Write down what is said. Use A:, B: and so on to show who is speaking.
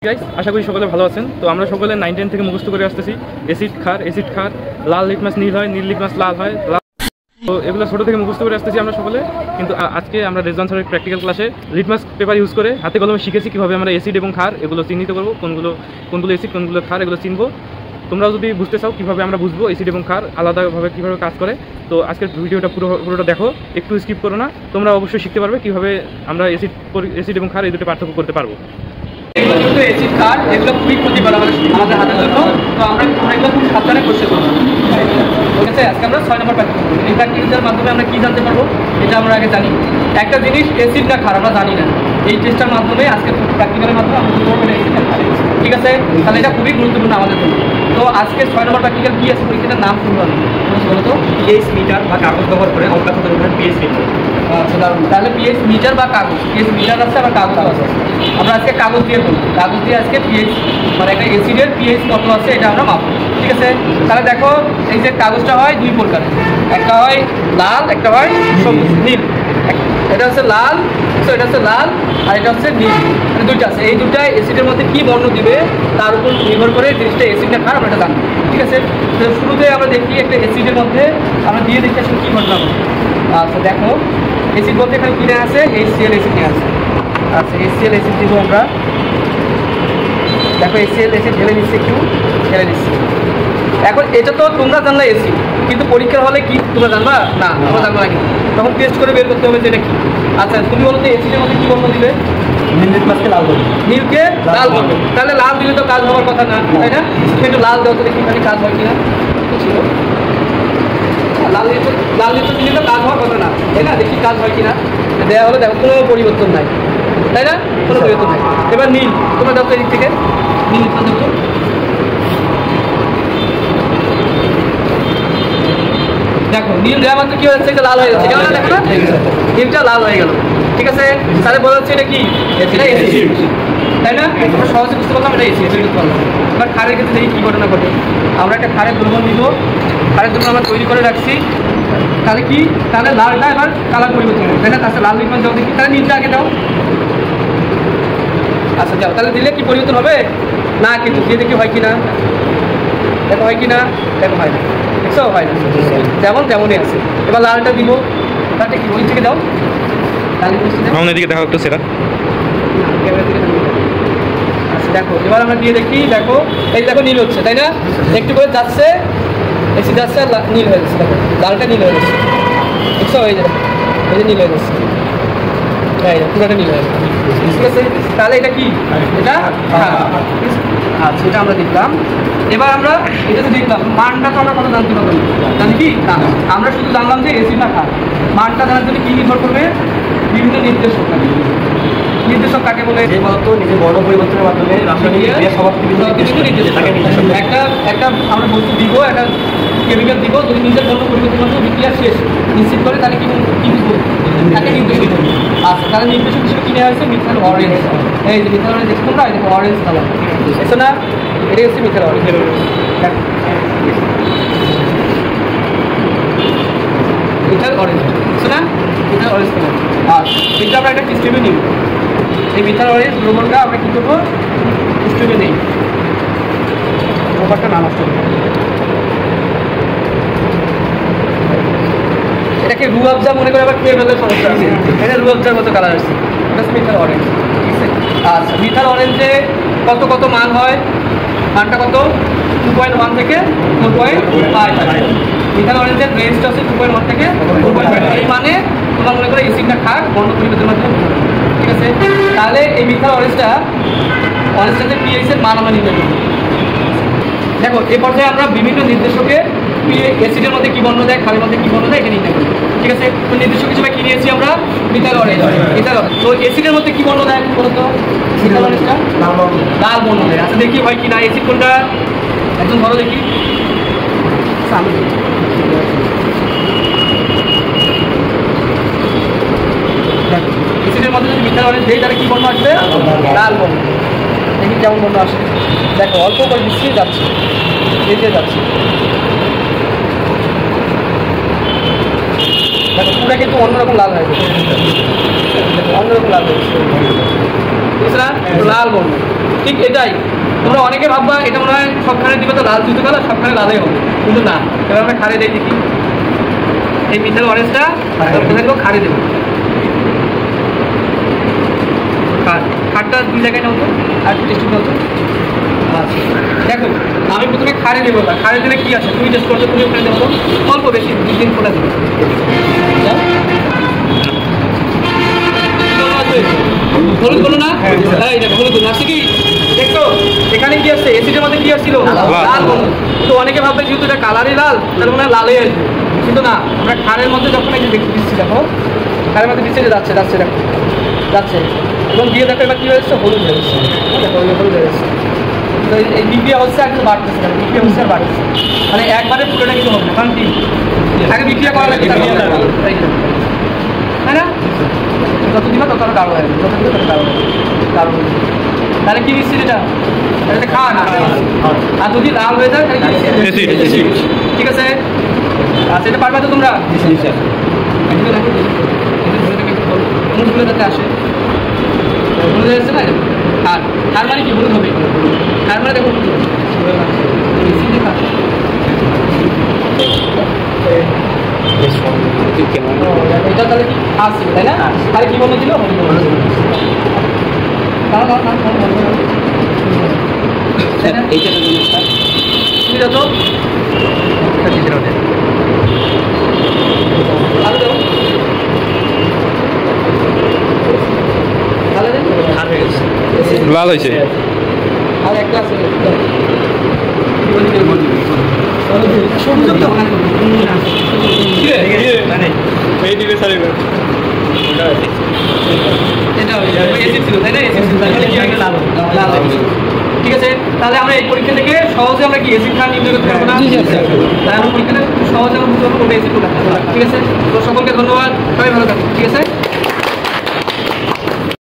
A: Guys আশা করি সকলে ভালো আছেন। তো আমরা সকলে 9 10 থেকে মুখস্থ করে আসতেছি অ্যাসিড খার লাল লিটমাস নীল হয়, নীল লিটমাস লাল হয়। তো এগুলো ছোটো থেকে মুখস্থ করে আসতেছি আমরা সকলে। কিন্তু আজকে আমরা রেজওয়ান স্যারের প্র্যাকটিক্যাল ক্লাসে লিটমাস পেপার ইউজ করে হাতে কলমে শিখেছি কীভাবে আমরা অ্যাসিড এবং ক্ষার এগুলো চিহ্নিত করবো, কোনগুলো অ্যাসিড কোনগুলো ক্ষার এগুলো চিনবো। তোমরাও যদি বুঝতে চাও কীভাবে আমরা বুঝবো অ্যাসিড এবং ক্ষার আলাদাভাবে কীভাবে কাজ করে, তো আজকের ভিডিওটা পুরোটা দেখো, একটু স্কিপ করো না। তোমরা অবশ্যই শিখতে পারবে কীভাবে আমরা অ্যাসিড এবং ক্ষার এই দুটো পার্থক্য করতে পারবো।
B: এগুলো কিন্তু অ্যাসিড ক্ষার এগুলো খুবই ক্ষতিকর আমাদের হাতের জন্য। তো আমরা এগুলো খুব সাবধানে করতে পারবো। ঠিক আছে, আজকে আমরা 6 নম্বর প্র্যাকটিস করবো। এই প্র্যাকটিসের মাধ্যমে আমরা কী জানতে পারবো এটা আমরা আগে জানি। একটা জিনিস অ্যাসিড না ক্ষার আমরা জানি না, এই টেস্টের মাধ্যমে আজকে প্র্যাকটিক্যালের মাধ্যমে আমরা বুঝতে পারবো অ্যাসিড না ক্ষার। ঠিক আছে, তাহলে এটা খুবই গুরুত্বপূর্ণ আমাদের জন্য। তো আজকে 6 নম্বর প্র্যাকটিক্যাল কী আছে পরীক্ষাটার নাম শুনবো আমি বলো তো।
C: পিএইচ মিটার বা কাগজ ব্যবহার করে অঙ্কা খাতার উপরে পিএইচ মিটার।
B: তাহলে পিএইচ মিটার বা কাগজ, পিএইচ মিটার আছে আবার কাগজ আছে। আমরা আজকে কাগজ দিয়ে করবো, কাগজ দিয়ে আজকে পিএইচ মানে একটা অ্যাসিডের পিএইচ কত আছে এটা আমরা মাপবো। ঠিক আছে, তাহলে দেখো এই যে কাগজটা হয় দুই প্রকার, একটা হয় লাল, একটা হয় সবুজ নীল। এটা হচ্ছে লাল, এটা হচ্ছে লাল আর এটা হচ্ছে নীল, মানে দুইটা আছে। এই দুটাই অ্যাসিডের মধ্যে কী বর্ণ দিবে তার উপর নির্ভর করে জিনিসটা অ্যাসিডটা খারাপ আমরা এটা জানবো। ঠিক আছে, তো শুরুতে আমরা দেখি একটা অ্যাসিডের মধ্যে আমরা দিয়ে দেখি আসলে কী ঘটনা হবে। আচ্ছা দেখো অ্যাসিড বলতে এখানে কী নেওয়া আছে, HCl অ্যাসিড নেওয়া আছে। আচ্ছা HCl অ্যাসিড দিব আমরা। দেখো HCl অ্যাসিড ঢেলে নিচ্ছি, একটু ঢেলে নিচ্ছি। এখন এটা তো তোমরা জানলা অ্যাসিড, কিন্তু পরীক্ষার হলে কি তোমরা জানবা না, তোমরা জানবা না, কিন্তু তখন টেস্ট করে বের করতে হবে যে এটা কি। আচ্ছা তুমি বলো তো অ্যাসিডের মধ্যে কী বর্ণ দিবে?
C: নীল লিটমাসকে লাল করবে,
B: নীলকে লাল করবে। তাহলে লাল দিলে তো কাজ হওয়ার কথা না, তাই না? একটু লাল দেওয়া তো দেখি এখানে কাজ হয় কিনা। ছিল লাল লিচু দিলে তো কাজ হওয়ার কথা না, তাই না? দেখি কাজ হয় কিনা। দেওয়া হলে দেখো কোনো পরিবর্তন নাই, তাই না? কোনো পরিবর্তন নাই। এবার নীল তোমরা দেখো এদিক থেকে নীল দেখো, দেখো নীল দেওয়া মাত্র কি হচ্ছে, এটা লাল হয়ে যাচ্ছে, কেমন দেখো না? নীলটা লাল হয়ে গেল। ঠিক আছে, তাহলে বলা হচ্ছে এটা কি, এটা অ্যাসিড, তাই না? আমরা সহজে বুঝতে পারলাম এটা অ্যাসিড বুঝতে পারলাম। এবার ক্ষারের ক্ষেত্রে দেখি কী ঘটনা ঘটে। আমরা একটা ক্ষারের দ্রবণ দিব, ক্ষারের জন্য আমরা তৈরি করে রাখছি। তাহলে কি, তাহলে লালটা এবার কালার পরিবর্তন হবে, তাই না? তাহলে লাল লিটমাস যাও দেখি, তাহলে নীলটা আগে দাও। আচ্ছা যাও, তাহলে দিলে কি পরিবর্তন হবে না? কিন্তু দিয়ে দেখি হয় কি না, দেখো হয় কি না, দেখো হয় না, দেখছো হয় না, যেমন তেমনই আছে। এবার লালটা দিব, লালটা কি ওই থেকে দাও,
A: এদিকে দেখো একটু সেটা।
B: আচ্ছা দেখো এবার আমরা দিয়ে দেখি, দেখো এই দেখো নীল হচ্ছে, তাই না? একটু করে যাচ্ছে, এসে যাচ্ছে আর নীল হয়ে যাচ্ছে। দেখো লালটা নীল হয়ে যাচ্ছে, দেখছো এই যে নীল হয়ে যাচ্ছে, পুরোটা নীল হয়ে যাচ্ছে। ঠিক আছে, তাহলে এটা কি, এটা আচ্ছা এটা আমরা দেখলাম। এবার আমরা এটা তো দেখলাম, মানটা তো আমরা কত জানতে পারবো জানি কি না, আমরা শুধু জানলাম যে অ্যাসিড না ক্ষার। মানটা জানার জন্য কী নির্ভর করবে, বিভিন্ন নির্দেশক কাকে বলে?
C: যে পদার্থ নিজের বর্ণ পরিবর্তনের মাধ্যমে রাসায়নিক ক্রিয়া সমাপ্তি
B: একটা আমরা বস্তু দিব, একটা কেমিক্যাল দিব, যদি নিজের বর্ণ পরিবর্তনের মাধ্যমে বিক্রিয়া শেষ নিশ্চিত করে তাহলে কি বুঝবো, তাকে নির্দেশিত। আচ্ছা তাহলে নির্দেশক হিসেবে কিনে আসছে মিথাইল অরেঞ্জ। এই যে মিথাইল অরেঞ্জ দেখছো তোমরা, এই দেখো অরেঞ্জ কালার, এসো না? এটা হচ্ছে মিথাইল অরেঞ্জ। মিথাইল অরেঞ্জ বুঝছো না, মিথাইল অরেঞ্জ কালার। আচ্ছা এটা আমরা একটা স্টিমে নিব, এই মিথাইল অরেঞ্জ দ্রবণটা আমরা কী করবো, স্টিমে নিই, ব্যাপারটা নাম আসতে হবে। এটাকে রু আফজা মনে করে আবার খেয়ে ফেলতে সমস্যা আছে, এটা রু আফজার মতো কালার আসছে, এটা হচ্ছে মিথাইল অরেঞ্জ। ঠিক আছে, আচ্ছা মিথাইল অরেঞ্জে কত কত মান হয়, মানটা কত 2.1 থেকে 4.5। মিথাইল অরেঞ্জের রেঞ্জটা হচ্ছে 2.1 থেকে 4.5। এই মানে তোমরা মনে করো অ্যাসিডটা খাক বর্ণ পরিবর্তনের মাধ্যমে। ঠিক আছে, তাহলে এই মিথাইল অরেঞ্জটাতে পিএইচের মান আমরা নির্ণয় করব। দেখো এ পর্যায়ে আমরা বিভিন্ন নির্দেশকে অ্যাসিডের মধ্যে কী বর্ণ দেয়, ক্ষারের মধ্যে কী বর্ণ দেয় এটা নির্ণয় করি। ঠিক আছে, তো নির্দেশক হিসেবে কী নিয়েছি আমরা, মিথাইল অরেঞ্জ। তো অ্যাসিডের মধ্যে কী বর্ণ দেয় বলতো, মিথাইল অরেঞ্জটা লাল বর্ণ দেয়। আচ্ছা দেখি হয় কি না, অ্যাসিড কোনটা একজন ধরো দেখি। অ্যাসিডের মধ্যে যদি মিথাইল অরেঞ্জ দেয় তাহলে কী বর্ণ আসবে, লাল বর্ণ। দেখি কেমন বর্ণ আসে, দেখো অল্প করে দিচ্ছি, যাচ্ছে এগিয়ে যাচ্ছে। দেখো পুরা কিন্তু অন্যরকম লাল হয়ে গেছে, অন্যরকম লাল হয়ে গেছে, বুঝলা? লাল বর্ণ ঠিক এটাই। তোমরা অনেকে ভাববা এটা মনে হয় সবখানে দিবে তো লাল জুতো কালার, সবখানে লালই হবে, কিন্তু না। এবার আমরা খাড়ে দেই দেখি, এই মিথাইল অরেঞ্জটা কোথায় খাড়ে দেবো। খাটটা 2 জায়গায় নাও তো, আর একটু টেস্ট নাও তো। আচ্ছা দেখো আমি প্রথমে খাড়ে দেবো, খাড়ে দিলে কি আছে তুমি টেস্ট করছো, তুমি ওখানে দেবো অল্প বেশি 2-3 ফোঁটা দেবো। হলুদ বলো না, এই দেখো হলুদ আসছে কি দেখো, এখানে কি আসছে এসিডের মধ্যে কি আসছিল লাল বর্ণ। তো অনেকে ভাববে যেহেতু এটা কালারই লাল তাহলে মনে হয় লালই আসবে, কিন্তু না। আমরা খাড়ের মধ্যে যখন এই যে দেখতে দিচ্ছি, দেখো খাড়ের মধ্যে দিচ্ছে যে যাচ্ছে যাচ্ছে দেখো যাচ্ছে, এবং দিয়ে দেখো এবার কী হয়েছে হলুদ হয়ে গেছে, দেখো হলুদ হয়ে গেছে। তো এই বিক্রিয়া হচ্ছে আর কিন্তু বাড়তেছে না, বিক্রিয়া হচ্ছে আর বাড়তেছে, মানে একবারে পুরোটা কিন্তু হবে না, কারণ কি আগে বিক্রিয়া করা লাগে, তাই না? যত দিবা তত আরো গাঢ় হয়ে যাবে, যত দিবা তত গাঢ় হয়ে যাবে। তাহলে কি মিষ্টি এটা? এটা খাওয়া না, আর যদি লাল হয়ে যায় তাহলে কি? ঠিক আছে, আচ্ছা এটা পারবে তো তোমরা? যাতে আসে হলুদ হয়ে যাচ্ছে না, আর তার মানে কি হলুদ হবে, তার মানে দেখো এটা তাহলে কি আসছে তাই না? তাহলে কি বললো ছিল যত
A: লাল হয়েছে
B: আর একটা আছে ঠিক আছে। তাহলে আমরা এই পরীক্ষা থেকে সহজে আমরা কি এসিড খান নির্ণয় করতে পারবো না? তাই আমরা পরীক্ষাটা সহজে আমরা বুঝতে পারবো এসিড। ঠিক আছে, তো সকলকে ধন্যবাদ, সবাই ভালো থাকুন। ঠিক আছে।